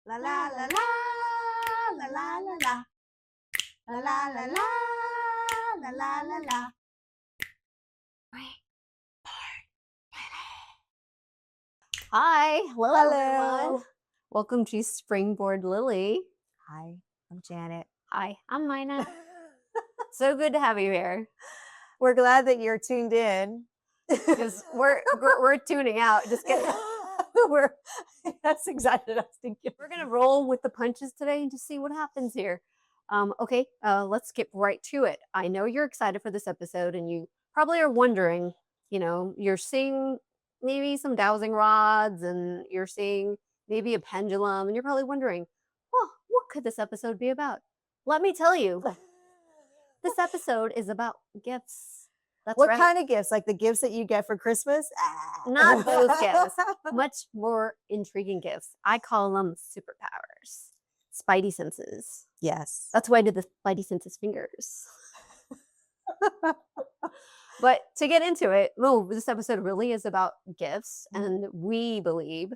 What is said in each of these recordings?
La la la la la la la la la la la la la la la. Hi, hello, Hello. everyone. Welcome to Springboard Lily. Hi, I'm Janet. Hi, I'm Mina. So good to have you here. We're glad that you're tuned in. Because we're tuning out. Just kidding. That's exactly what I was thinking. We're gonna roll with the punches today and just see what happens here. Okay, let's get right to it. I know you're excited for this episode, and you probably are wondering. You're seeing maybe some dowsing rods, and you're seeing maybe a pendulum, and you're probably wondering, well, what could this episode be about? Let me tell you, this episode is about gifts. That's What right. kind of gifts? Like the gifts that you get for Christmas? Not those gifts. Much more intriguing gifts. I call them superpowers. Spidey senses. Yes. That's why I did the Spidey senses fingers. But to get into it, this episode really is about gifts, and we believe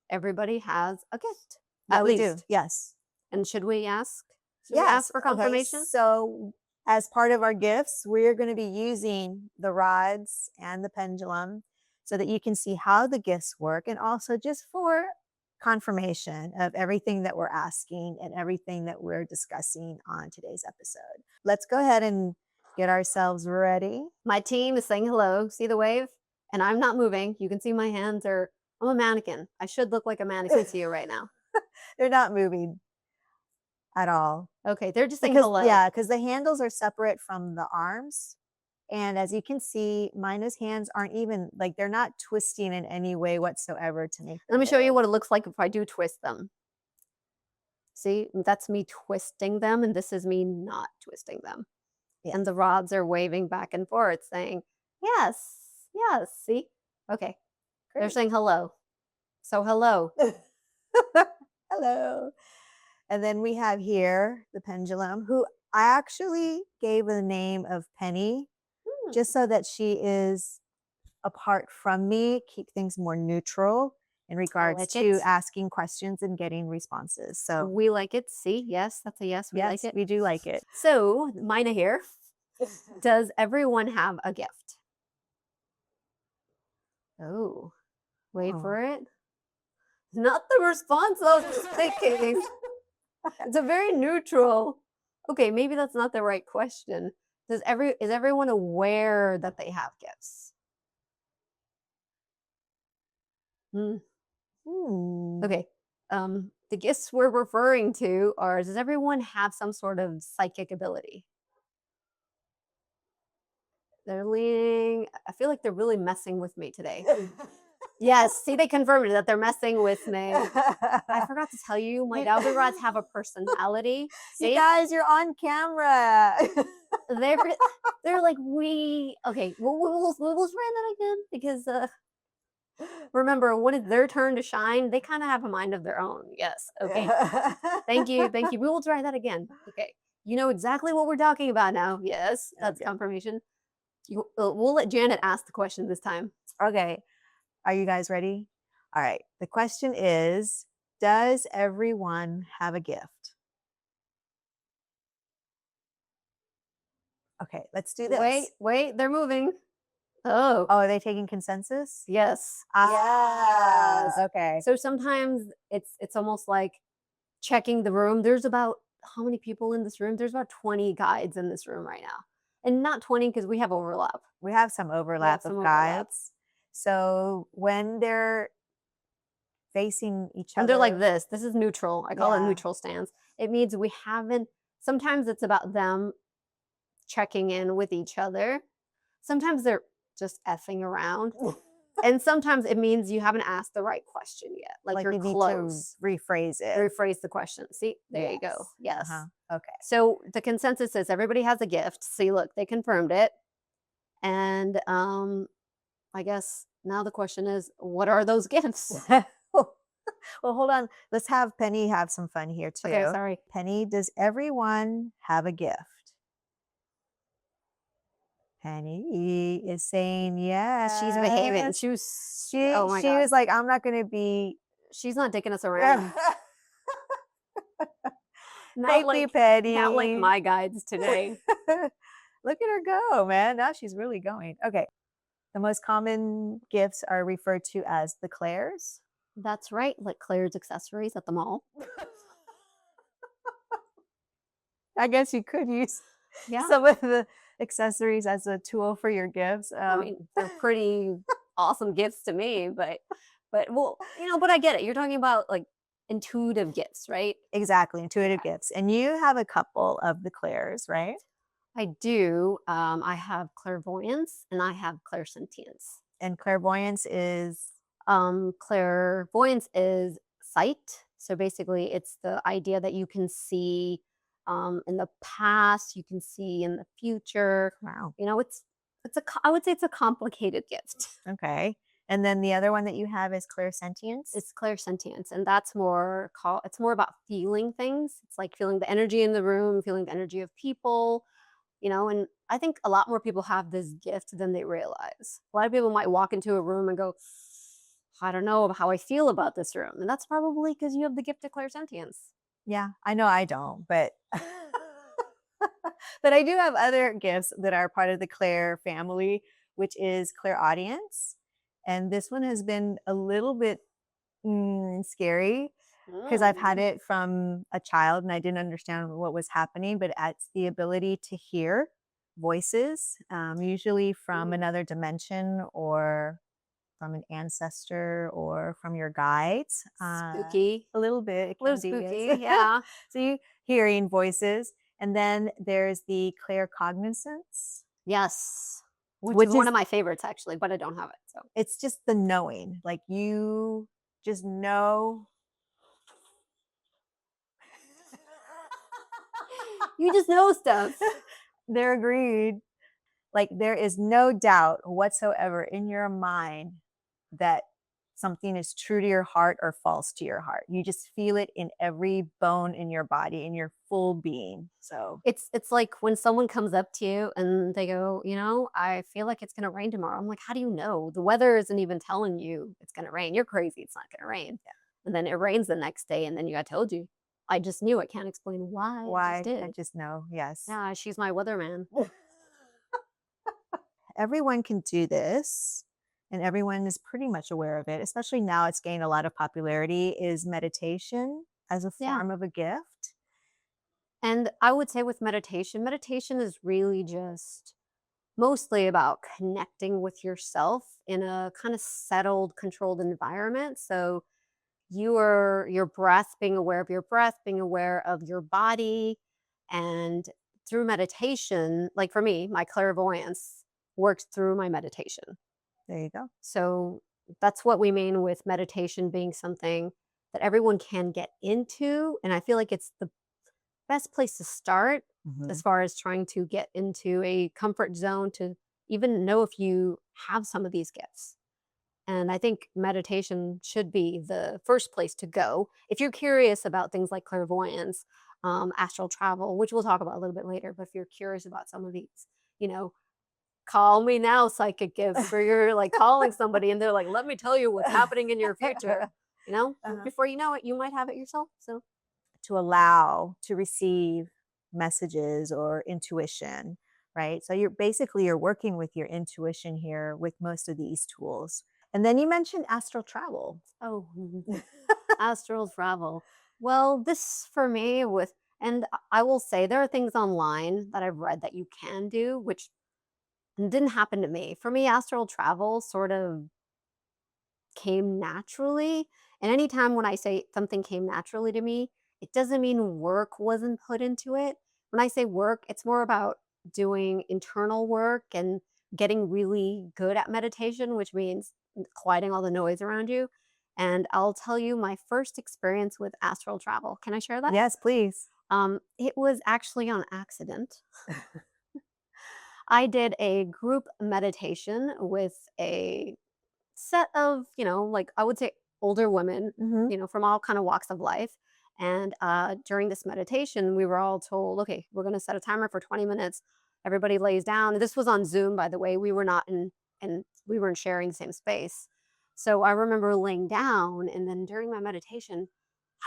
everybody has a gift. At we least. do. Yes. And should we ask? Should we ask for confirmation? Okay, so as part of our gifts, we're going to be using the rods and the pendulum so that you can see how the gifts work, and also just for confirmation of everything that we're asking and everything that we're discussing on today's episode. Let's go ahead and get ourselves ready. My team is saying hello. See the wave? And I'm not moving. You can see my hands I'm a mannequin. I should look like a mannequin to you right now. They're not moving at all. Okay, they're just saying hello. Yeah, because the handles are separate from the arms. And as you can see, Mina's hands aren't even, like, they're not twisting in any way whatsoever to make. Let me show you what it looks like if I do twist them. See, that's me twisting them, and this is me not twisting them. Yeah. And the rods are waving back and forth saying, yes, yes, see? Okay, great. They're saying hello. So hello. Hello. And then we have here the pendulum, who I actually gave the name of Penny, just so that she is apart from me, keep things more neutral in regards to asking questions and getting responses. So we like it. See, yes, that's a yes. We like it. We do like it. So Mina here. Does everyone have a gift? Oh, wait for it. Not the response I was thinking. It's a very neutral. Okay, maybe that's not the right question. Is everyone aware that they have gifts? Okay. The gifts we're referring to are, does everyone have some sort of psychic ability? They're leaning. I feel like they're really messing with me today. Yes, see, they confirmed that they're messing with me. I forgot to tell you, my dowsing rods have a personality. See? You guys, you're on camera. They're like, okay, we'll try that again, because remember, when it's their turn to shine, they kind of have a mind of their own. Yes, okay. Thank you. We will try that again. Okay, you know exactly what we're talking about now. Yes, that's confirmation. We'll let Janet ask the question this time. Okay. Are you guys ready? All right. The question is, does everyone have a gift? Okay, let's do this. Wait, they're moving. Oh, are they taking consensus? Yes. Yes. Okay. So sometimes it's almost like checking the room. There's about, how many people in this room? There's about 20 guides in this room right now. And not 20 because we have overlap. We have some overlap of guides. So when they're facing each other. And they're like this. This is neutral. I call it neutral stance. It means we haven't, sometimes it's about them checking in with each other. Sometimes they're just effing around. And sometimes it means you haven't asked the right question yet. Like you're close. Need to rephrase it. Rephrase the question. See, there you go. Yes. Okay. So the consensus is everybody has a gift. See, look, they confirmed it. And I guess now the question is, what are those gifts? Well, hold on. Let's have Penny have some fun here too. Okay, sorry. Penny, does everyone have a gift? Penny is saying yes. She's behaving. She was like, I'm not going to be. She's not taking us around. Not Safety like not like penny. my guides today. Look at her go, man. Now she's really going. Okay. The most common gifts are referred to as the Clairs. That's right, like Claire's accessories at the mall. I guess you could use Yeah. some of the accessories as a tool for your gifts. I mean, they're pretty awesome gifts to me, but well, but I get it. You're talking about like intuitive gifts, right? Exactly, intuitive Okay. gifts. And you have a couple of the Clairs, right? I do. I have clairvoyance and I have clairsentience. And clairvoyance is Clairvoyance is sight. So basically, it's the idea that you can see in the past, you can see in the future. wow. I would say it's a complicated gift. Okay. And then the other one that you have is clairsentience. It's clairsentience, and that's it's more about feeling things. It's like feeling the energy in the room, feeling the energy of people, and I think a lot more people have this gift than they realize. A lot of people might walk into a room and go, I don't know how I feel about this room. And that's probably because you have the gift of clairsentience. Yeah, I know I don't, but but I do have other gifts that are part of the Claire family, which is clairaudience. And this one has been a little bit scary because I've had Mm. it from a child and I didn't understand what was happening, but it's the ability to hear voices, usually from Ooh, another dimension or from an ancestor or from your guides. spooky. A little bit, it A little can be, yes. spooky, yeah. So you hearing voices. And then there's the claircognizance, Yes. Which is which one is of my favorites, actually, but I don't have it. So it's just the knowing. Like you just know. you just know stuff. They're agreed. Like there is no doubt whatsoever in your mind that something is true to your heart or false to your heart. You just feel it in every bone in your body, in your full being. So It's like when someone comes up to you and they go, I feel like it's gonna rain tomorrow. I'm like, how do you know? The weather isn't even telling you it's gonna rain. You're crazy. It's not gonna rain. And then it rains the next day, and then I told you. I just knew. I can't explain why. I just why? I did. just know, yes. Yeah, she's my weatherman. Everyone can do this and everyone is pretty much aware of it, especially now it's gained a lot of popularity, is meditation as a Yeah. form of a gift. And I would say with meditation is really just mostly about connecting with yourself in a kind of settled, controlled environment. So your breath, being aware of your breath, being aware of your body, and through meditation, like for me, my clairvoyance works through my meditation. There you go. So that's what we mean with meditation being something that everyone can get into, and I feel like it's the best place to start Mhm. as far as trying to get into a comfort zone to even know if you have some of these gifts. And I think meditation should be the first place to go if you're curious about things like clairvoyance, astral travel, which we'll talk about a little bit later. But if you're curious about some of these, you know, call me now psychic gifts where you're like calling somebody and they're like, let me tell you what's happening in your future. Uh-huh. Before you know it, you might have it yourself. So, To allow to receive messages or intuition, right? So you're working with your intuition here with most of these tools. And then you mentioned astral travel. oh, astral travel. Well, this for me and I will say there are things online that I've read that you can do, which didn't happen to me. For me, astral travel sort of came naturally. And anytime when I say something came naturally to me, it doesn't mean work wasn't put into it. When I say work, it's more about doing internal work and getting really good at meditation, which means quieting all the noise around you. And I'll tell you my first experience with astral travel. Can I share that? Yes, please. It was actually on accident. I did a group meditation with a set of, like I would say older women, Hmm. from all kind of walks of life. And during this meditation, we were all told, okay, we're going to set a timer for 20 minutes. Everybody lays down. This was on Zoom, by the way. We were not in, and we weren't sharing the same space. So I remember laying down, and then during my meditation,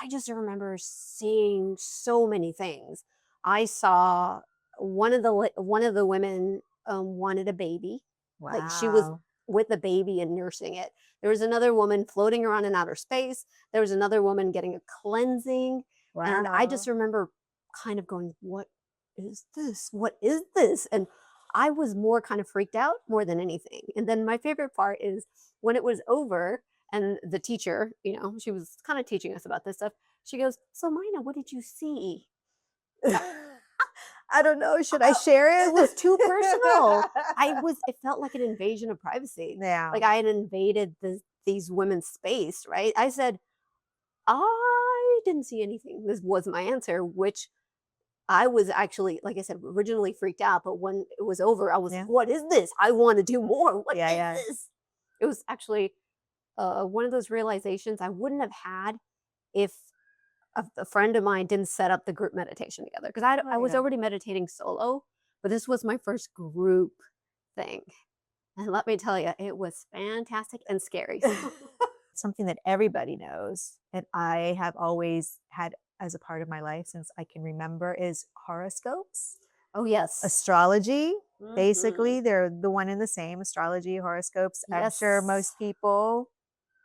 I just remember seeing so many things. I saw one of the women wanted a baby, like she was Wow. with the baby and nursing it. There was another woman floating around in outer space. There was another woman getting a cleansing, and I just Wow. remember kind of going, "What is this? What is this?" And I was more kind of freaked out more than anything. And then my favorite part is when it was over and the teacher, she was kind of teaching us about this stuff. She goes, "So, Mina, what did you see?" I don't know. Should I share It it? was too personal. It felt like an invasion of privacy. Yeah. Like I had invaded these women's space, right? I said, I didn't see anything. This was my answer, which I was actually, like I said, originally freaked out. But when it was over, I was, Yeah. what is this? I want to do more. What Yeah. is Yeah. this? It was actually one of those realizations I wouldn't have had if a friend of mine didn't set up the group meditation together because Oh, I was yeah. already meditating solo, but this was my first group thing. And let me tell you, it was fantastic and scary. Something that everybody knows, and I have always had as a part of my life since I can remember, is horoscopes, Oh, yes. astrology. Hmm. Basically, they're the one and the same, astrology, horoscopes. I'm sure Yes. most people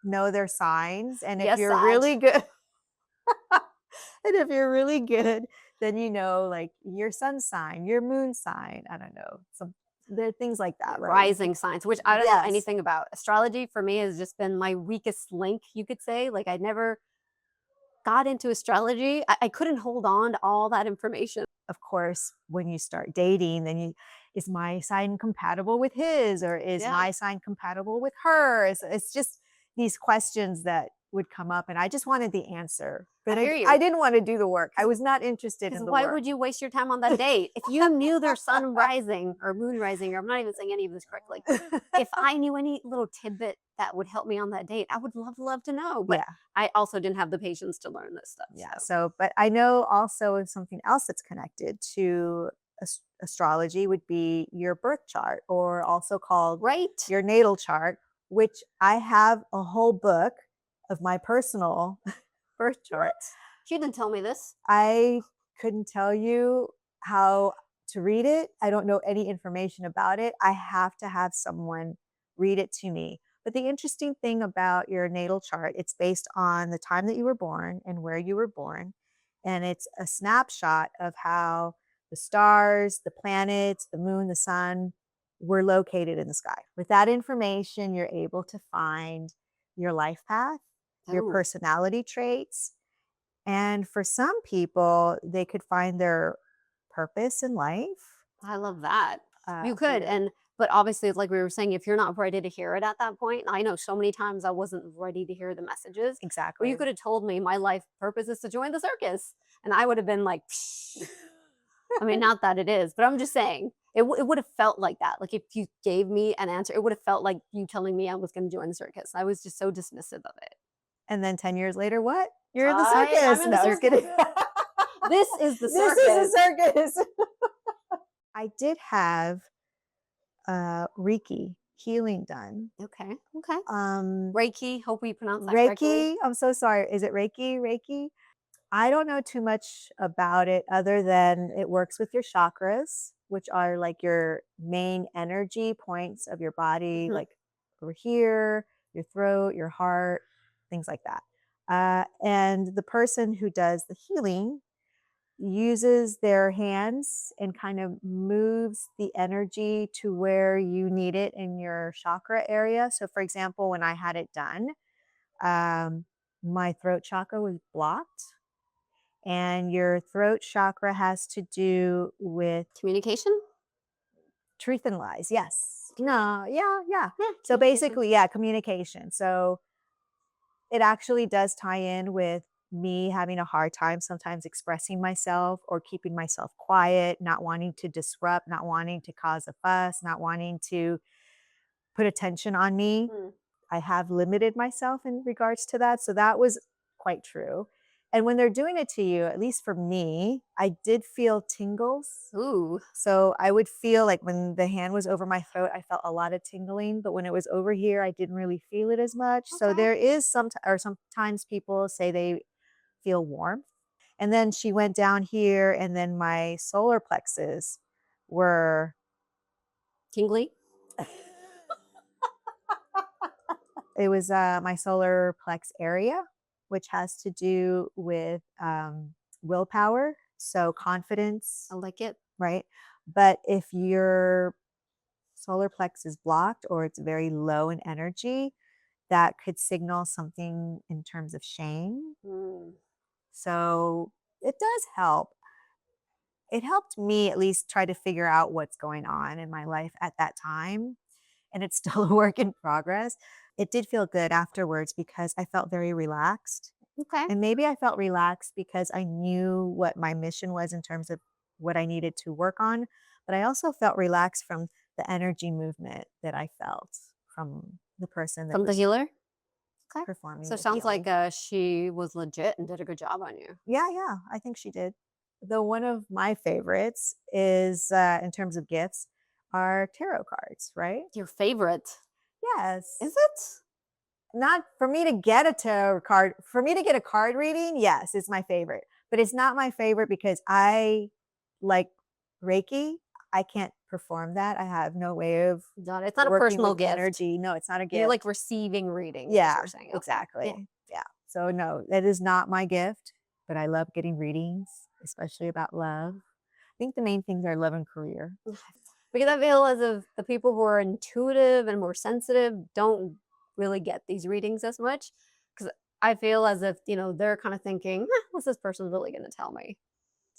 know their signs. And if Yes, you're Sag. really good, and if you're really good, then you know like your sun sign, your moon sign. I don't know. Some there are things like that, right? You can, Rising signs, which I don't know yes. anything about. Astrology for me has just been my weakest link, you could say. Like I never got into astrology. I couldn't hold on to all that information. Of course, when you start dating, then you is my sign compatible with his or is Yeah, my sign compatible with hers? It's just these questions that would come up and I just wanted the answer. I But hear I you. didn't want to do the work. I was not interested Because in the why work. would you waste your time on that date? If you knew their sun rising or moon rising, or I'm not even saying any of this correctly, if I knew any little tidbit that would help me on that date, I would love to know. But Yeah. I also didn't have the patience to learn this stuff. Yeah. So, So, but I know also something else that's connected to astrology would be your birth chart, or also called right? your natal chart, which I have a whole book of my personal birth chart. What? You didn't tell me this. I couldn't tell you how to read it. I don't know any information about it. I have to have someone read it to me. But the interesting thing about your natal chart, it's based on the time that you were born and where you were born. And it's a snapshot of how the stars, the planets, the moon, the sun were located in the sky. With that information, you're able to find your life path, your Oh, personality traits, and for some people, they could find their purpose in life. I love that. You could. Yeah, But obviously, like we were saying, if you're not ready to hear it at that point, I know so many times I wasn't ready to hear the messages. Or you exactly. could have told me my life purpose is to join the circus. And I would have been like, psh. I mean, not that it is, but I'm just saying it would have felt like that. Like if you gave me an answer, it would have felt like you telling me I was going to join the circus. I was just so dismissive of it. And then 10 years later, what? You're in the I'm circus. in the No, just circus. kidding. This is the This is circus. a circus. I did have Reiki healing done. Okay. Okay. Um, Reiki. Hope we pronounced that correctly. Reiki, I'm so sorry. Is it Reiki? Reiki? I don't know too much about it other than it works with your chakras, which are like your main energy points of your body, Mhm. like over here, your throat, your heart, things like that. And the person who does the healing uses their hands and kind of moves the energy to where you need it in your chakra area. So, for example, when I had it done, um, my throat chakra was blocked, and your throat chakra has to do with Communication. truth and lies. Yes. No, yeah, yeah. Yeah. So Communication. basically, yeah, communication. So it actually does tie in with me having a hard time sometimes expressing myself or keeping myself quiet, not wanting to disrupt, not wanting to cause a fuss, not wanting to put attention on me. Mm. I have limited myself in regards to that. So that was quite true. And when they're doing it to you, at least for me, I did feel tingles. Ooh. So I would feel like when the hand was over my throat, I felt a lot of tingling. But when it was over here, I didn't really feel it as much. So Okay. there is some, or sometimes people say they feel warmth. And then she went down here, and then my solar plexus were Tingly. it was my solar plex area, which has to do with willpower, so confidence, I like it. right? But if your solar plex is blocked or it's very low in energy, that could signal something in terms of shame. Mm. So it does help. It helped me at least try to figure out what's going on in my life at that time. And it's still a work in progress. It did feel good afterwards because I felt very relaxed. Okay. And maybe I felt relaxed because I knew what my mission was in terms of what I needed to work on. But I also felt relaxed from the energy movement that I felt from the person that From the was healer. Okay. performing So the sounds like healing. she was legit and did a good job on you. Yeah, I think she did. Though one of my favorites is, in terms of gifts, are tarot cards, right? Your favorite. Yes. Is it? Not for me to get a tarot card, for me to get a card reading, yes, it's my favorite. But it's not my favorite because I like Reiki. I can't perform that. I have no way of Got it. It's not a working personal with gift. energy. No, it's not a You like gift. receiving readings, is what Yeah, you're saying. Okay. Yeah. exactly. Yeah. So no, that is not my gift, but I love getting readings, especially about love. I think the main things are love and career. Because I feel as if the people who are intuitive and more sensitive don't really get these readings as much. Because I feel as if, they're kind of thinking, what's this person really going to tell me?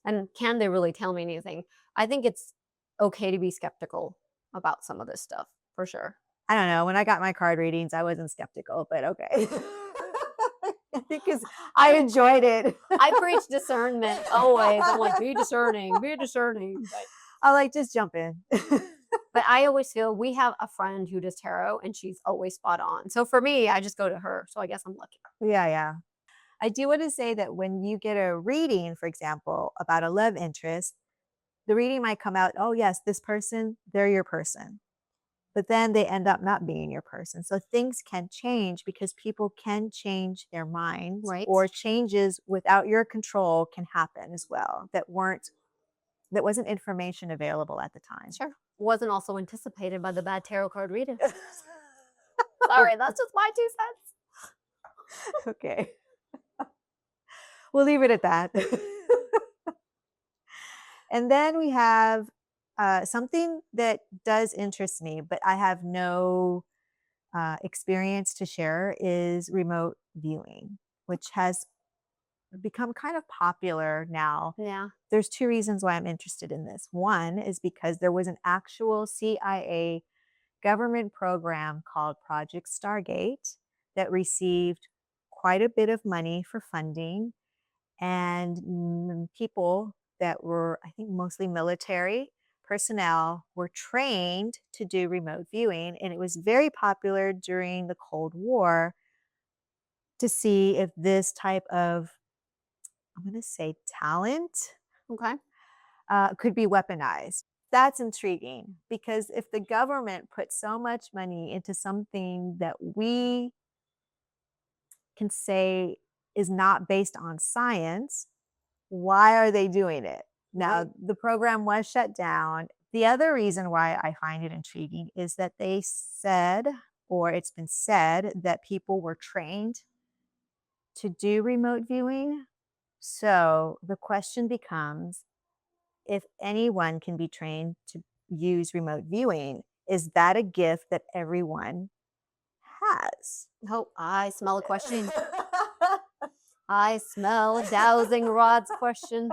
And can they really tell me anything? I think it's okay to be skeptical about some of this stuff, for sure. I don't know. When I got my card readings, I wasn't skeptical, but okay. Because I enjoyed it. I preach discernment always. I'm like, be discerning, be discerning. I like just jump in. But I always feel we have a friend who does tarot and she's always spot on. So for me, I just go to her. So I guess I'm lucky. Yeah. I do want to say that when you get a reading, for example, about a love interest, the reading might come out, oh, yes, this person, they're your person. But then they end up not being your person. So things can change because people can change their minds, Right. or changes without your control can happen as well that wasn't information available at the time. Sure. Wasn't also anticipated by the bad tarot card reader. Sorry, that's just my 2 cents. Okay. We'll leave it at that. And then we have something that does interest me, but I have no experience to share is remote viewing, which has become kind of popular now. Yeah. There's 2 reasons why I'm interested in this. One is because there was an actual CIA government program called Project Stargate that received quite a bit of money for funding, and people that were, I think, mostly military personnel were trained to do remote viewing. And it was very popular during the Cold War to see if this type of, I'm going to say, talent Okay. could be weaponized. That's intriguing because if the government put so much money into something that we can say is not based on science, why are they doing it? Now, Right. the program was shut down. The other reason why I find it intriguing is that they said, or it's been said, that people were trained to do remote viewing. So the question becomes, if anyone can be trained to use remote viewing, is that a gift that everyone has? Oh, I smell a question. I smell a dowsing rods question.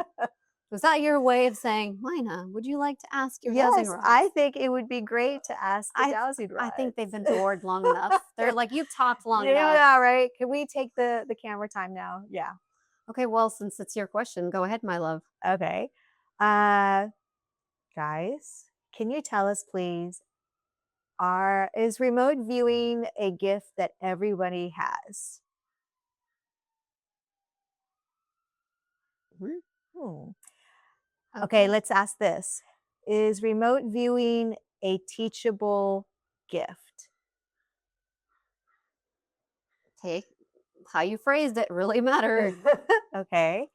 Was that your way of saying, Lina, would you like to ask your dowsing Yes, rods? I think it would be great to ask the I, dowsing rods. I think they've been bored long enough. They're like, you've talked long enough. Yeah, right. Can we take the camera time now? Yeah. Okay, well, since it's your question, go ahead, my love. Okay. Guys, can you tell us, please, is remote viewing a gift that everybody has? Mhm. Hmm. Okay, let's ask this. Is remote viewing a teachable gift? Okay, how you phrased it really mattered. Okay.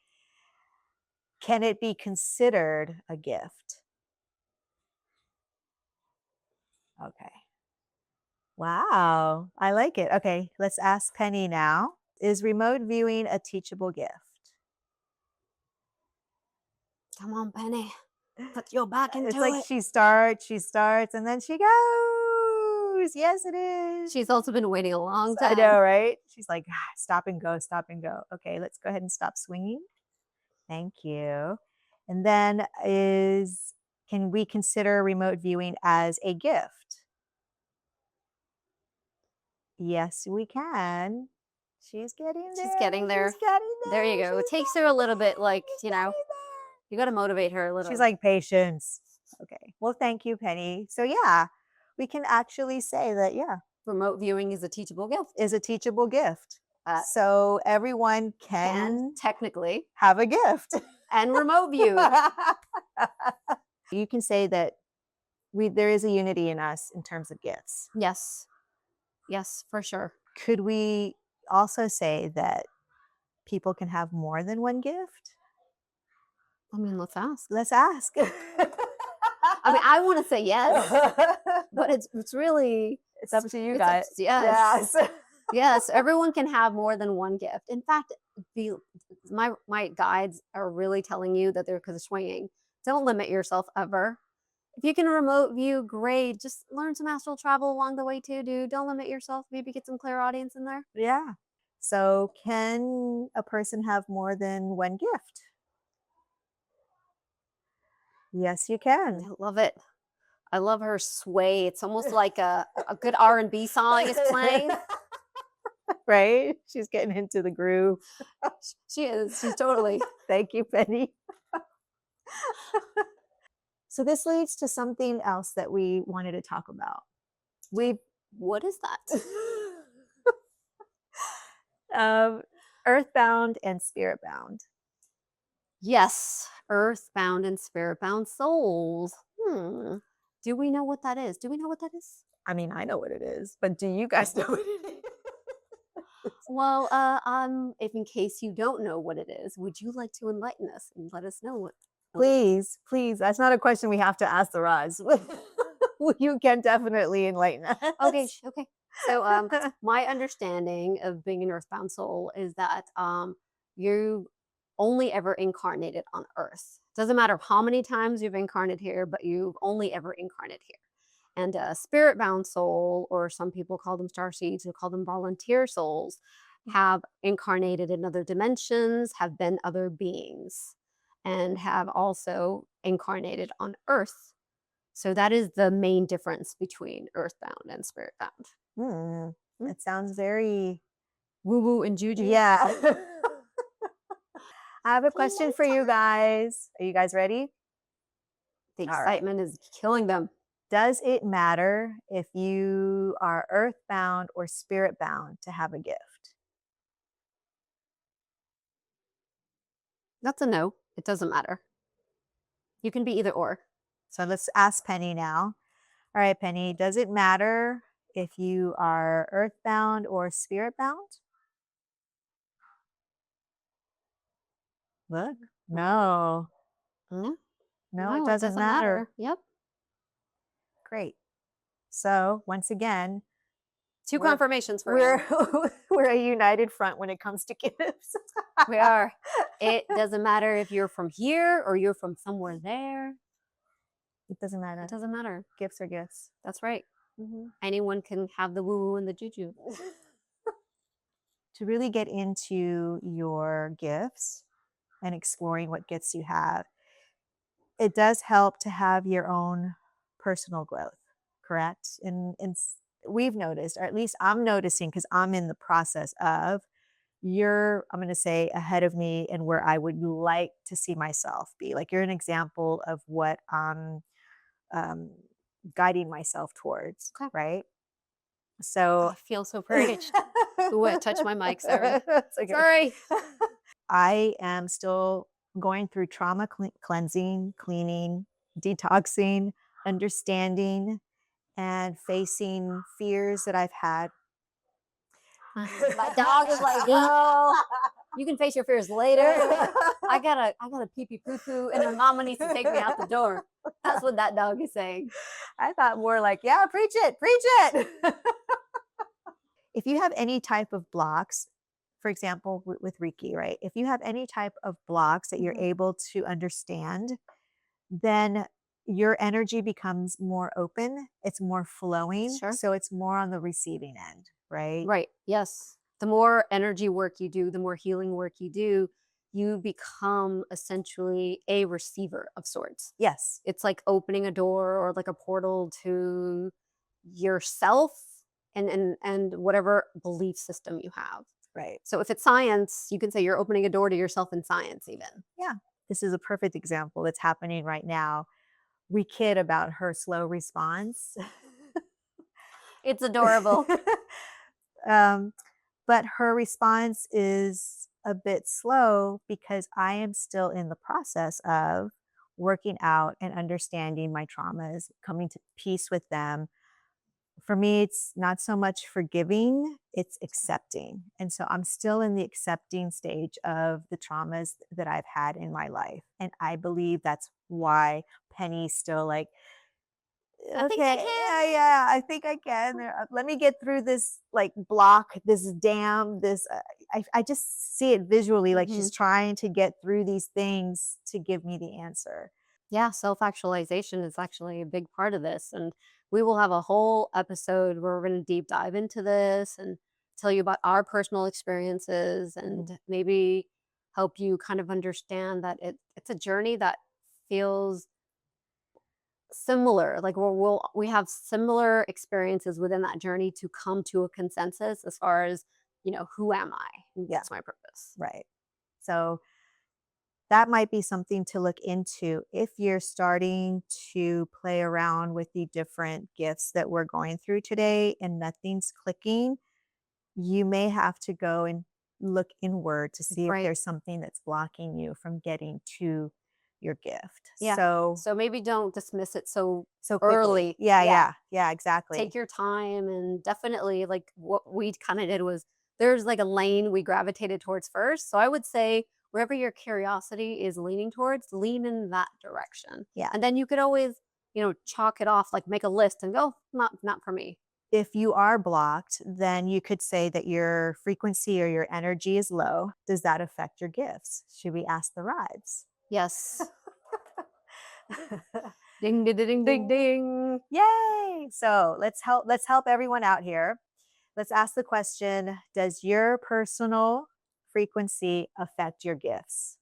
Can it be considered a gift? Okay. Wow. I like it. Okay. Let's ask Penny now. Is remote viewing a teachable gift? Come on, Penny. Put your back It's into like it. she starts, and then she goes. Yes, it is. She's also been waiting a long I time. know, right? She's like, "Ah, stop and go, stop and go." Okay, let's go ahead and stop swinging. Thank you. And then can we consider remote viewing as a gift? Yes, we can. She's getting there. She's getting there. She's getting there. There you go. It She's takes her a little bit, like, she's getting there. you got to motivate her a little. She's like, patience. Okay. Well, thank you, Penny. So, yeah, we can actually say that, yeah, remote viewing is a teachable gift. is a teachable gift. Uh, So, everyone And can technically, have a gift. and remote view. You can say that there is a unity in us in terms of gifts. Yes. Yes, for sure. Could we also say that people can have more than one gift? I mean, let's ask. Let's ask. I mean, I want to say yes, but it's really it's up to you it's guys. yes. Yes, everyone can have more than one gift. In fact, my guides are really telling you that they're swinging. Don't limit yourself ever. If you can remote view, great. Just learn some astral travel along the way too, dude. Don't limit yourself. Maybe get some clairaudience in there. Yeah. So can a person have more than one gift? Yes, you can. I love it. I love her sway. It's almost like a good R&B song is playing. Right? She's getting into the groove. She is. She's totally. Thank you, Penny. So this leads to something else that we wanted to talk about. What is that? Earthbound and spirit-bound. Yes, earthbound and spirit-bound souls. Do we know what that is? Do we know what that is? I mean, I know what it is, but do you guys know what it is? Well, if in case you don't know what it is, would you like to enlighten us and let us know what? Please, please. That's not a question we have to ask the Roz. You can definitely enlighten us. Okay, okay. So, my understanding of being an earthbound soul is that you only ever incarnated on Earth. Doesn't matter how many times you've incarnated here, but you've only ever incarnated here. And a spirit-bound soul, or some people call them starseeds, who call them volunteer souls, have incarnated in other dimensions, have been other beings, and have also incarnated on Earth. So that is the main difference between earthbound and spirit-bound. It sounds very woo-woo and juju. Yeah. I have a question for you guys. Are you guys ready? The excitement is killing them. Does it matter if you are earthbound or spirit-bound to have a gift? That's a no. It doesn't matter. You can be either or. So let's ask Penny now. All right, Penny, does it matter if you are earthbound or spirit-bound? Look, no. No, it doesn't matter. Yep. Great. So once again, two confirmations for we're a united front when it comes to gifts. We are. It doesn't matter if you're from here or you're from somewhere there. It doesn't matter. It doesn't matter. Gifts are gifts. That's right. Anyone can have the woo-woo and the juju. To really get into your gifts and exploring what gifts you have, it does help to have your own personal growth, correct? And we've noticed, or at least I'm noticing, because I'm in the process of, I'm going to say, ahead of me and where I would like to see myself be. Like, you're an example of what I'm guiding myself towards, right? So I feel so privileged. Ooh, I touched my mic, sorry. Okay. Sorry. I am still going through trauma cleansing, cleaning, detoxing, understanding, and facing fears that I've had. My dog is like, girl, You can face your fears later. I gotta pee pee poo poo, and my mama needs to take me out the door. That's what that dog is saying. I thought more like, yeah, preach it, preach it. If you have any type of blocks, for example, with Reiki, right? If you have any type of blocks that you're Mhm. able to understand, then your energy becomes more open, it's more flowing. Sure. So it's more on the receiving end, right? Right. Yes. The more energy work you do, the more healing work you do, you become essentially a receiver of sorts. Yes. It's like opening a door or like a portal to yourself and whatever belief system you have. Right. So if it's science, you can say you're opening a door to yourself in science even. Yeah. This is a perfect example that's happening right now. We kid about her slow response. It's adorable. um, but her response is a bit slow because I am still in the process of working out and understanding my traumas, coming to peace with them. For me, it's not so much forgiving, it's accepting. And so I'm still in the accepting stage of the traumas that I've had in my life. And I believe that's why Penny's still like, I think she okay, yeah, can. yeah, I think I can. Let me get through this like block, this dam, this. I just see it visually, like Mhm. she's trying to get through these things to give me the answer. Yeah, self actualization is actually a big part of this. And we will have a whole episode where we're going to deep dive into this and tell you about our personal experiences and maybe help you kind of understand that it's a journey that feels similar. Like we have similar experiences within that journey to come to a consensus as far as, who am I? Yeah, What's my purpose? right. So that might be something to look into if you're starting to play around with the different gifts that we're going through today and nothing's clicking. You may have to go and look inward to see if Right. there's something that's blocking you from getting to your gift. Yeah. So So maybe don't dismiss it so quickly. early. Yeah, Yeah. yeah, exactly. Take your time and definitely like what we kind of did was there's like a lane we gravitated towards first. So I would say wherever your curiosity is leaning towards, lean in that direction. Yeah. And then you could always, chalk it off, like make a list and go, not for me. If you are blocked, then you could say that your frequency or your energy is low. Does that affect your gifts? Should we ask the rods? Yes. Ding ding ding ding ding. Yay! So let's help everyone out here. Let's ask the question, does your personal frequency affect your gifts?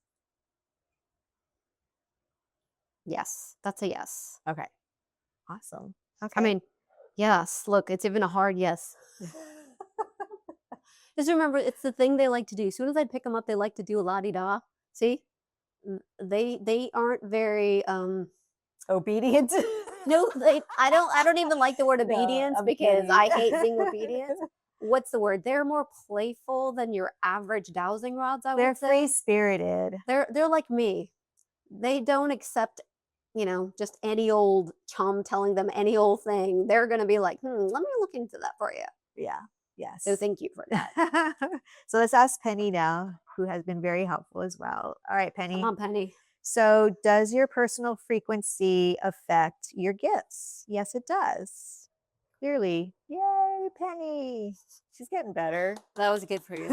Yes. That's a yes. Okay. Awesome. I Okay. mean, yes. Look, it's even a hard yes. Just remember, it's the thing they like to do. As soon as I pick them up, they like to do a la di da. See, they aren't very Obedient? no. I don't even like the word No, obedience I'm because kidding. I hate being obedient. What's the word? They're more playful than your average dowsing rods. I They're would say free spirited. they're like me. They don't accept just any old chum telling them any old thing. They're gonna be like, let me look into that for you. Yeah. So Yes. thank you for that. So let's ask Penny now, who has been very helpful as well. All right, Come Penny. on, Penny. So, does your personal frequency affect your gifts? Yes, it does. Clearly. Yay, Penny. She's getting better. That was good for you.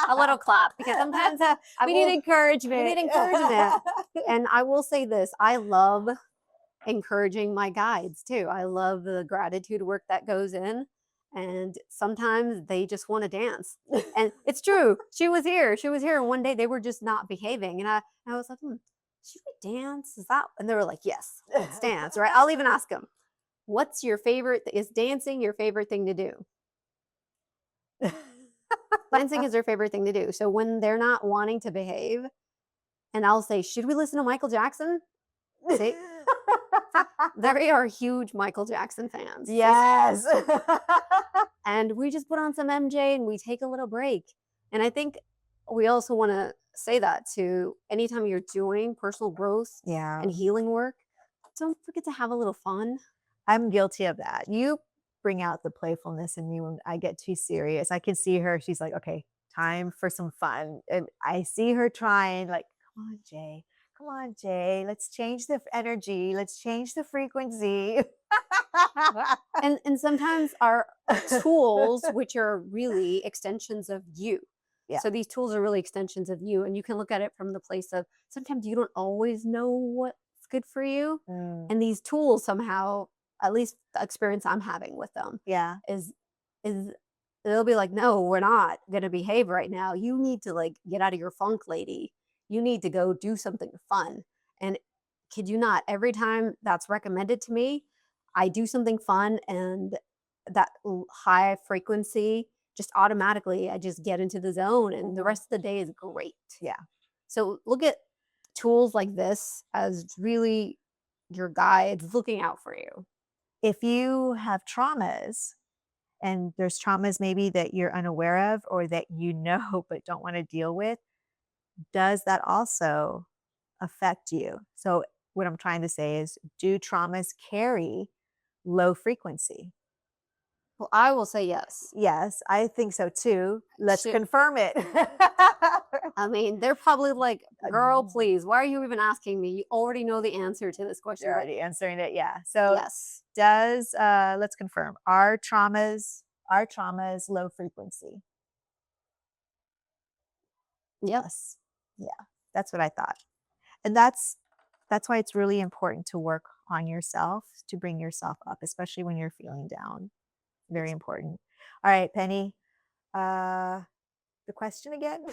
A little clap because sometimes we need encouragement. we need encouragement. And I will say this, I love encouraging my guides too. I love the gratitude work that goes in. And sometimes they just want to dance. And it's true. She was here. She was here. And one day they were just not behaving. And I was like, should we dance? Is that? And they were like, yes, let's dance. Right. I'll even ask them, what's your favorite? Is dancing your favorite thing to do? Dancing is their favorite thing to do. So when they're not wanting to behave, and I'll say, should we listen to Michael Jackson? See, they are huge Michael Jackson fans. Yes. And we just put on some MJ and we take a little break. And I think we also want to say that to anytime you're doing personal growth Yeah. and healing work, don't forget to have a little fun. I'm guilty of that. You bring out the playfulness in me when I get too serious. I can see her. She's like, okay, time for some fun. And I see her trying, like, come on, Jay. Come on, Jay. Let's change the energy. Let's change the frequency. And sometimes our tools, which are really extensions of you. Yeah. So these tools are really extensions of you, and you can look at it from the place of sometimes you don't always know what's good for you, Mm, and these tools somehow, at least the experience I'm having with them, yeah. is they'll be like, no, we're not gonna behave right now. You need to like get out of your funk, lady. You need to go do something fun. And kid you not, every time that's recommended to me, I do something fun and that high frequency just automatically I just get into the zone and the Mhm. rest of the day is great. Yeah. So look at tools like this as really your guides looking out for you. If you have traumas, and there's traumas maybe that you're unaware of or that you know but don't want to deal with, does that also affect you? So, what I'm trying to say is, do traumas carry low frequency? Well, I will say yes. Yes, I think so too. Let's Should confirm it. I mean, they're probably like, girl, please, why are you even asking me? You already know the answer to this question, You're but already answering it. Yeah. So, yes. does let's confirm, are traumas low frequency? Yep. Yes. Yeah. That's what I thought. And that's why it's really important to work on yourself to bring yourself up, especially when you're feeling down. Very important. All right, Penny. Uh the question again?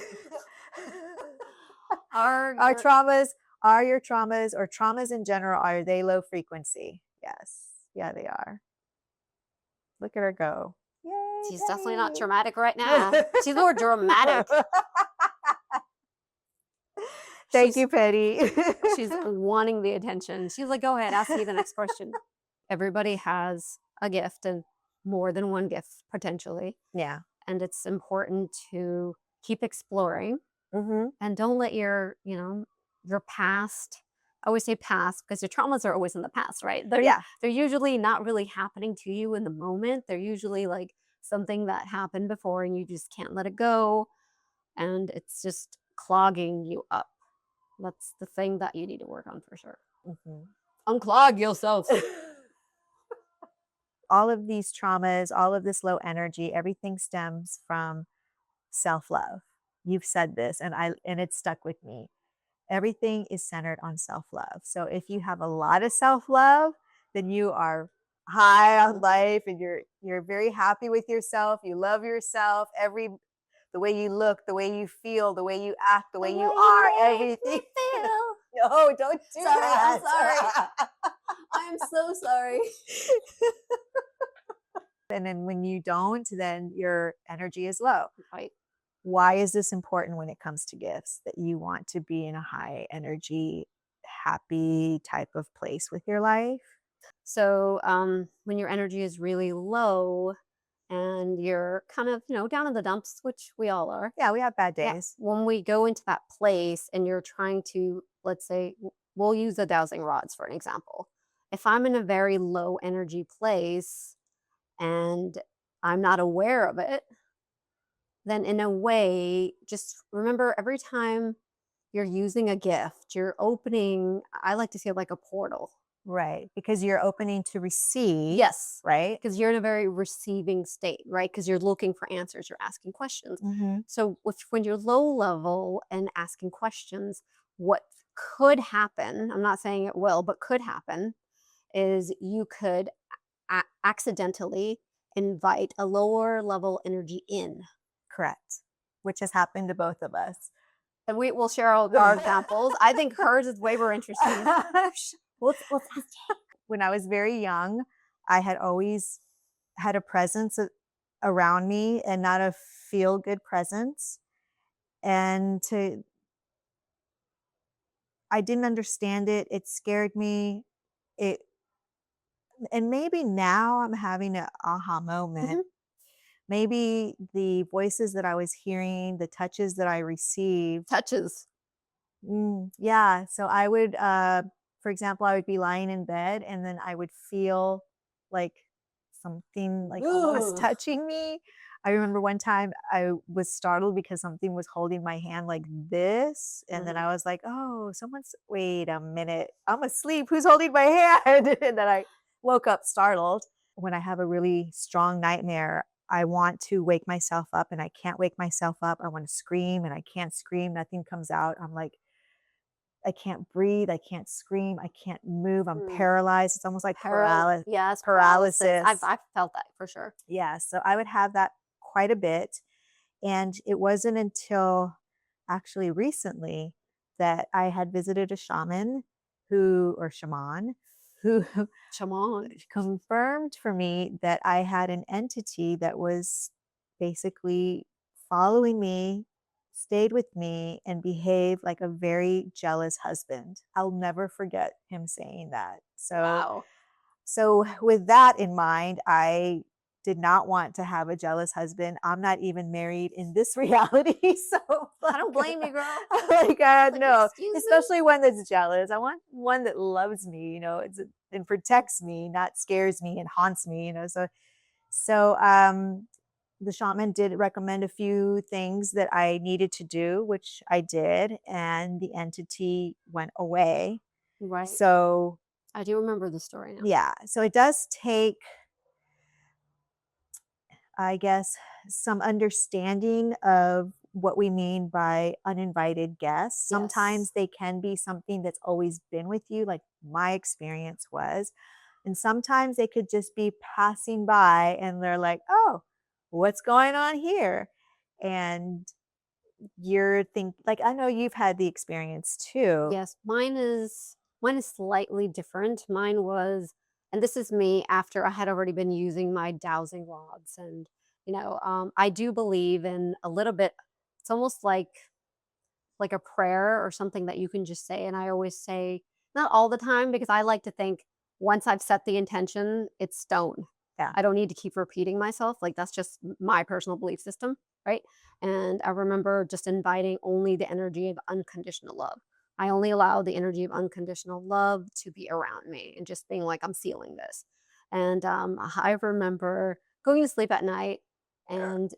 Are Our your traumas, are your traumas or traumas in general, are they low frequency? Yes. Yeah, they are. Look at her go. Yay, she's definitely not Penny. dramatic right now. She's more dramatic. Thank She's you, Penny. she's wanting the attention. She's like, go ahead, ask me the next question. Everybody has a gift and more than one gift potentially. Yeah. And it's important to keep exploring Mhm. and don't let your past, I always say past because your traumas are always in the past, right? Yeah. They're usually not really happening to you in the moment. They're usually like something that happened before and you just can't let it go and it's just clogging you up. That's the thing that you need to work on for sure. Mhm. Unclog yourself. All of these traumas, all of this low energy, everything stems from self-love. You've said this and it stuck with me. Everything is centered on self-love. So if you have a lot of self-love, then you are high on life and you're very happy with yourself. You love yourself. The way you look, the way you feel, the way you act, the way you are, everything. No, don't do Sorry, I'm that. sorry. I'm so sorry. And then when you don't, then your energy is low. Right. Why is this important when it comes to gifts? That you want to be in a high energy, happy type of place with your life? So when your energy is really low and you're kind of, down in the dumps, which we all are. Yeah, we have bad Yeah. days. When we go into that place and you're trying to, let's say, we'll use the dowsing rods for an example. If I'm in a very low energy place and I'm not aware of it, then in a way, just remember every time you're using a gift, you're opening, I like to say like a portal. Right. Because you're opening to receive. Yes. Right. Because you're in a very receiving state, right? Because you're looking for answers, you're asking questions. Mm-hmm. So when you're low level and asking questions, what could happen, I'm not saying it will, but could happen, is you could accidentally invite a lower level energy in. Correct. Which has happened to both of us. And we will share our examples. I think hers is way more interesting. Let's ask. When I was very young, I had always had a presence around me and not a feel good presence. And I didn't understand it. It scared me. It and maybe now I'm having an aha moment. Mhm. Maybe the voices that I was hearing, the touches that I received. Touches. Yeah. So I would, for example, I would be lying in bed and then I would feel like something like almost Ugh. touching me. I remember one time I was startled because something was holding my hand like this, and then Mhm. I was like, "Oh, someone's wait a minute, I'm asleep, who's holding my hand?" And then I woke up startled. When I have a really strong nightmare, I want to wake myself up and I can't wake myself up. I wanna scream and I can't scream, nothing comes out. I'm like, I can't breathe, I can't scream, I can't move, I'm Mm. paralyzed. It's almost like Yes, paralysis. paralysis. I've felt that for sure. Yeah, so I would have that quite a bit, and it wasn't until actually recently that I had visited a shaman or shaman who Shaman. confirmed for me that I had an entity that was basically following me, stayed with me, and behaved like a very jealous husband. I'll never forget him saying that. Wow. So with that in mind, I did not want to have a jealous husband. I'm not even married in this reality. So I don't blame you, girl. Like, no, excuse me? especially one that's jealous. I want one that loves me, and protects me, not scares me and haunts me. So the shaman did recommend a few things that I needed to do, which I did, and the entity went away. Right. So I do remember the story now. yeah, so it does take, I guess, some understanding of what we mean by uninvited guests. Yes. Sometimes they can be something that's always been with you, like my experience was. And sometimes they could just be passing by and they're like, oh, what's going on here? And like, I know you've had the experience too. Yes, mine is slightly different. Mine was, and this is me after I had already been using my dowsing rods, and I do believe in a little bit. It's almost like a prayer or something that you can just say. And I always say, not all the time, because I like to think once I've set the intention, it's stone. Yeah. I don't need to keep repeating myself. Like that's just my personal belief system, right? And I remember just inviting only the energy of unconditional love. I only allow the energy of unconditional love to be around me and just being like, I'm sealing this. And I remember going to sleep at night and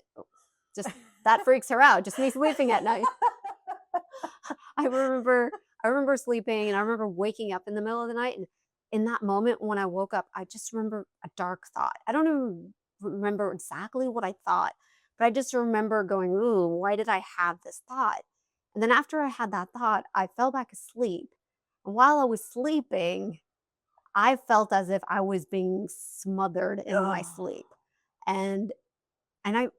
just that freaks her out, just me sleeping at night. I remember I remember sleeping and I remember waking up in the middle of the night, and in that moment when I woke up, I just remember a dark thought. I don't even remember exactly what I thought, but I just remember going, "Ooh, why did I have this thought?" And then after I had that thought, I fell back asleep. And while I was sleeping, I felt as if I was being smothered in my Oh, sleep. And and I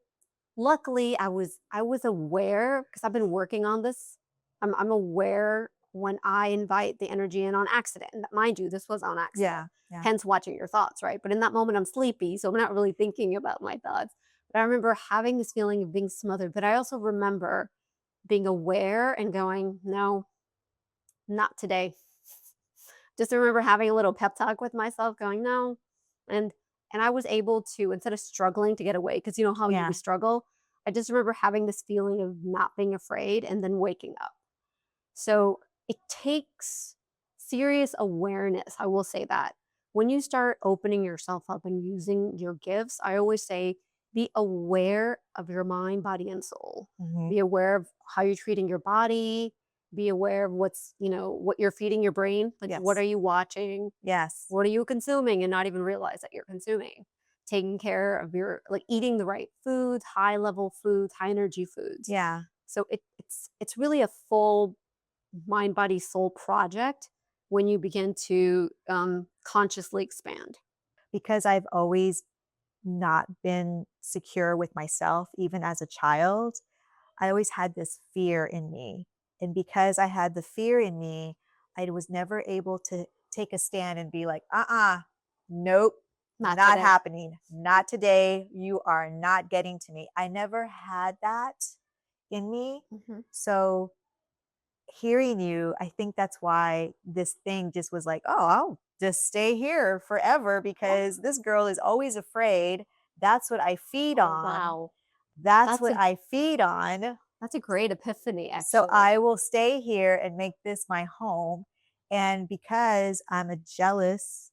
Luckily, I was aware because I've been working on this. I'm aware when I invite the energy in on accident. And mind you, this was on accident. yeah. Yeah. Hence watching your thoughts, right? But in that moment, I'm sleepy, so I'm not really thinking about my thoughts. But I remember having this feeling of being smothered. But I also remember being aware and going, no, not today. Just remember having a little pep talk with myself, going, no. And I was able to, instead of struggling to get away, because you know how we Yeah. struggle, I just remember having this feeling of not being afraid and then waking up. So it takes serious awareness. I will say that. When you start opening yourself up and using your gifts, I always say be aware of your mind, body, and soul. Mhm. Be aware of how you're treating your body. Be aware of what you're feeding your brain. Like, what are Yes. you watching? Yes. What are you consuming and not even realize that you're consuming? Taking care of like eating the right foods, high level foods, high energy foods. Yeah. So it's really a full mind, body, soul project when you begin to consciously expand. Because I've always not been secure with myself, even as a child, I always had this fear in me. And because I had the fear in me, I was never able to take a stand and be like, nope, Not not today. happening. Not today. You are not getting to me. I never had that in me. Mhm. So hearing you, I think that's why this thing just was like, oh, I'll just stay here forever Yeah. because this girl is always afraid. That's what I feed Oh on. wow, That's that's what a I feed on. that's a great epiphany, So actually. I will stay here and make this my home. And because I'm a jealous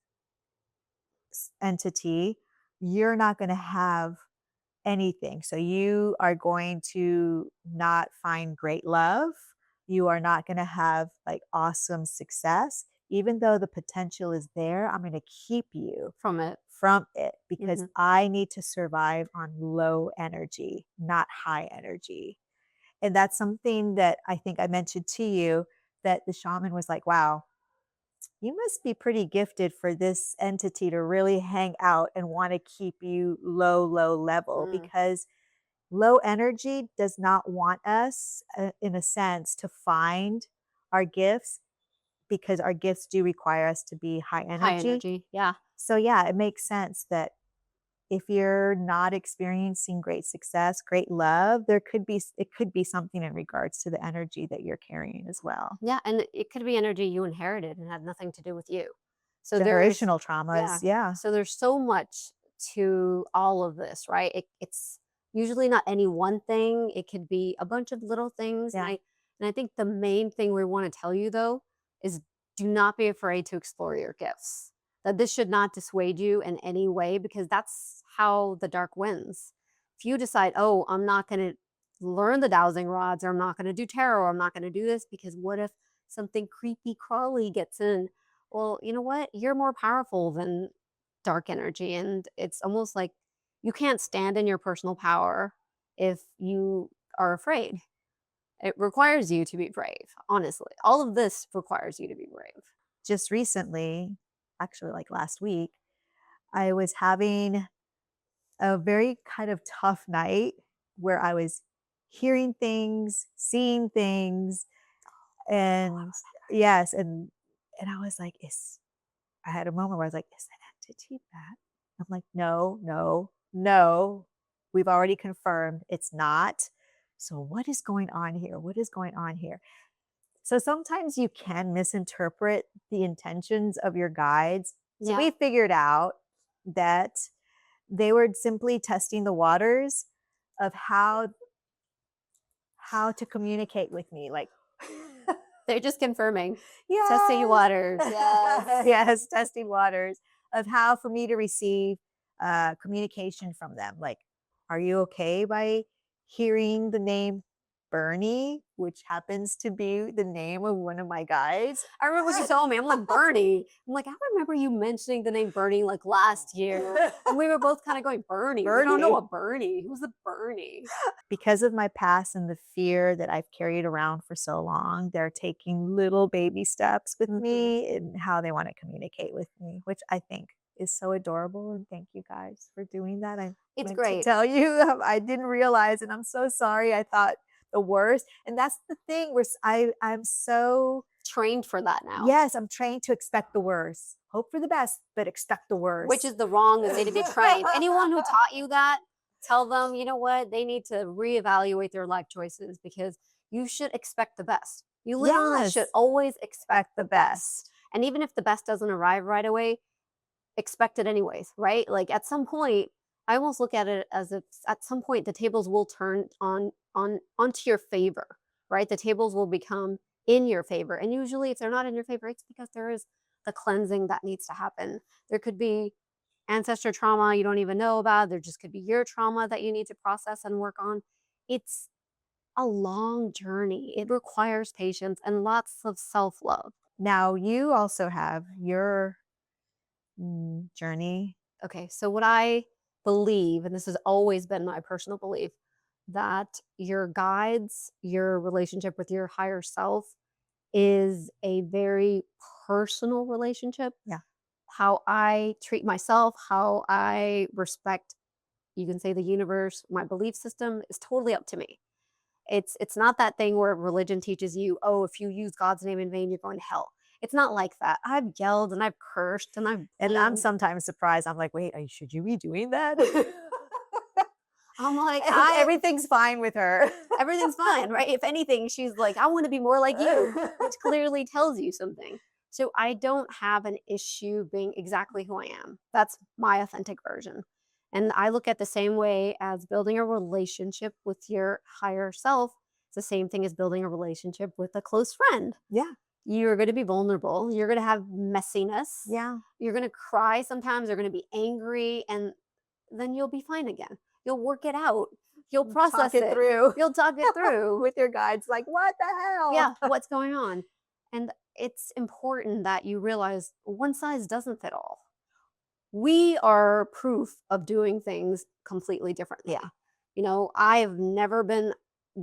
entity, you're not going to have anything. So you are going to not find great love. You are not going to have like awesome success. Even though the potential is there, I'm going to keep you from it. from it because Hmm. I need to survive on low energy, not high energy. And that's something that I think I mentioned to you that the shaman was like, wow, you must be pretty gifted for this entity to really hang out and want to keep you low, low level Mm. because low energy does not want us, in a sense, to find our gifts because our gifts do require us to be high High energy. energy. Yeah. So, yeah, it makes sense that if you're not experiencing great success, great love, it could be something in regards to the energy that you're carrying as well. Yeah, and it could be energy you inherited and had nothing to do with you. So there's Generational traumas, yeah. yeah. So there's so much to all of this, right? It's usually not any one thing. It could be a bunch of little things. Yeah. And I think the main thing we want to tell you though is do not be afraid to explore your gifts. That this should not dissuade you in any way because that's how the dark wins. If you decide, oh, I'm not going to learn the dowsing rods, or I'm not going to do tarot, or I'm not going to do this because what if something creepy crawly gets in? Well, you know what? You're more powerful than dark energy. And it's almost like you can't stand in your personal power if you are afraid. It requires you to be brave, honestly. All of this requires you to be brave. Just recently, actually like last week, I was having a very kind of tough night where I was hearing things, seeing things, and yes, and I was like, "Is," I had a moment where I was like, "Is that entity bad?" I'm like, "No, no, no. We've already confirmed it's not. So what is going on here? What is going on here?" So sometimes you can misinterpret the intentions of your guides. So Yeah. we figured out that they were simply testing the waters of how to communicate with me. Like, They're just confirming. Testing yes, waters. Yes. yes, testing waters of how for me to receive communication from them. Like, are you okay by hearing the name Bernie, which happens to be the name of one of my guides? I remember she told me, I'm like, Bernie. I'm like, I remember you mentioning the name Bernie like last year. And we were both kind of going, Bernie. We don't know Bernie. a Bernie. Who's a Bernie? Because of my past and the fear that I've carried around for so long, they're taking little baby steps with Hmm. me in how they want to communicate with me, which I think is so adorable. And thank you guys for doing that. I It's meant to great. tell you, I didn't realize, and I'm so sorry. I thought the worst. And that's the thing where I'm so, Trained for that now, yes, I'm trained to expect the worst. Hope for the best, but expect the which worst. is the wrong way to be trained. Anyone who taught you that, tell them, you know what? They need to reevaluate their life choices because you should expect the best. You literally Yes. should always expect Expect the the best. best. And even if the best doesn't arrive right away, expect it anyways, right? Like at some point, I almost look at it as if at some point the tables will turn onto your favor, right? The tables will become in your favor. And usually if they're not in your favor, it's because there is the cleansing that needs to happen. There could be ancestor trauma you don't even know about. There just could be your trauma that you need to process and work on. It's a long journey. It requires patience and lots of self-love. Now you also have your journey. Okay, so what I believe, and this has always been my personal belief, that your guides, your relationship with your higher self is a very personal relationship. Yeah. How I treat myself, how I respect, you can say the universe, my belief system is totally up to me. It's not that thing where religion teaches you, oh, if you use God's name in vain, you're going to hell. It's not like that. I've yelled and I've cursed and I've And I'm blamed. sometimes surprised. I'm like, "Wait, should you be doing that?" I'm like, And everything's fine with her. everything's fine, right? If anything, she's like, I want to be more like you, which clearly tells you something. So I don't have an issue being exactly who I am. That's my authentic version. And I look at the same way as building a relationship with your higher self. It's the same thing as building a relationship with a close friend. Yeah, You're going to be vulnerable. You're going to have messiness. yeah. You're going to cry sometimes. You're going to be angry. And then you'll be fine again. You'll work it out. You'll Talk process it it. through You'll talk it through. with your guides, like, what the hell? Yeah, what's going on? And it's important that you realize one size doesn't fit all. We are proof of doing things completely differently. Yeah. I've never been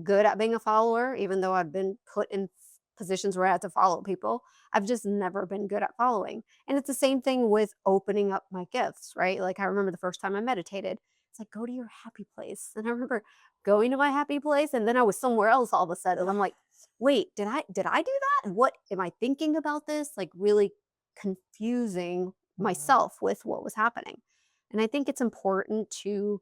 good at being a follower, even though I've been put in positions where I had to follow people. I've just never been good at following. And it's the same thing with opening up my gifts, right? Like I remember the first time I meditated, it's like, go to your happy place. And I remember going to my happy place and then I was somewhere else all of a sudden. I'm like, wait, did I do that? What am I thinking about this? Like really confusing Mhm. myself with what was happening. And I think it's important to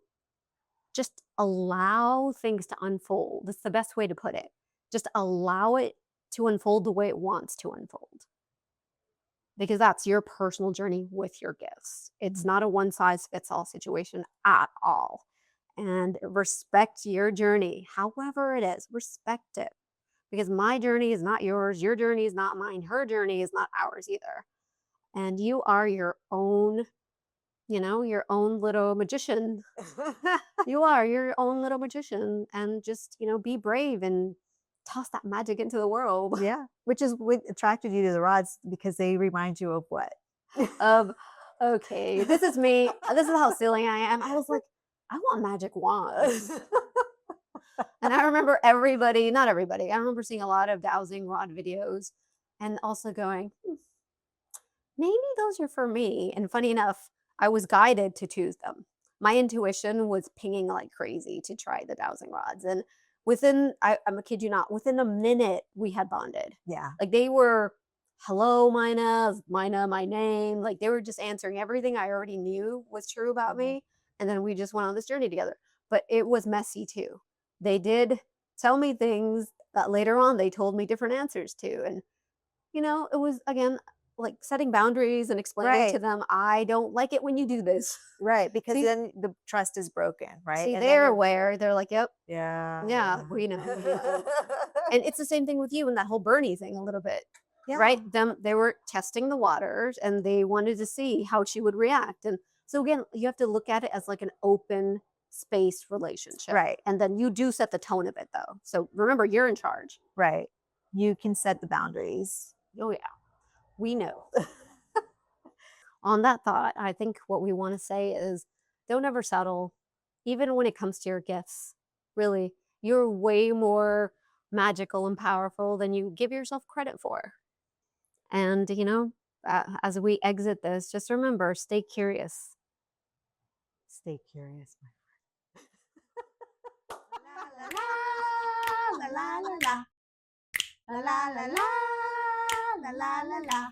just allow things to unfold. That's the best way to put it. Just allow it to unfold the way it wants to unfold because that's your personal journey with your gifts. It's Mm. not a one size fits all situation at all. And respect your journey, however it is, respect it because my journey is not yours. Your journey is not mine. Her journey is not ours either. And you are your own little magician. You are your own little magician and just, be brave and toss that magic into the world. Yeah, which is what attracted you to the rods because they remind you of what? Of okay, this is me. This is how silly I am. I was like, I want magic wands. And I remember not everybody, I remember seeing a lot of dowsing rod videos and also going, maybe those are for me. And funny enough, I was guided to choose them. My intuition was pinging like crazy to try the dowsing rods. And I'm a kid you not, within a minute, we had bonded. Yeah. Like they were, hello, Mina, my name. Like they were just answering everything I already knew was true about Mhm. me. And then we just went on this journey together. But it was messy too. They did tell me things that later on they told me different answers to. And it was again like setting boundaries and explaining to Right, them, I don't like it when you do this. right, because See, then the trust is broken, right? see, And then they're you're aware. They're like, yep, yeah, yeah, yeah. we know. And it's the same thing with you and that whole Bernie thing a little bit, right? Yeah, They were testing the waters and they wanted to see how she would react. And so again, you have to look at it as like an open space relationship. right, And then you do set the tone of it though. So remember, you're in charge. right. You can set the boundaries. Oh yeah, we know. On that thought, I think what we want to say is don't ever settle, even when it comes to your gifts. Really, you're way more magical and powerful than you give yourself credit for. And, as we exit this, just remember stay curious. Stay curious, my La la la la la la la la la la la la la.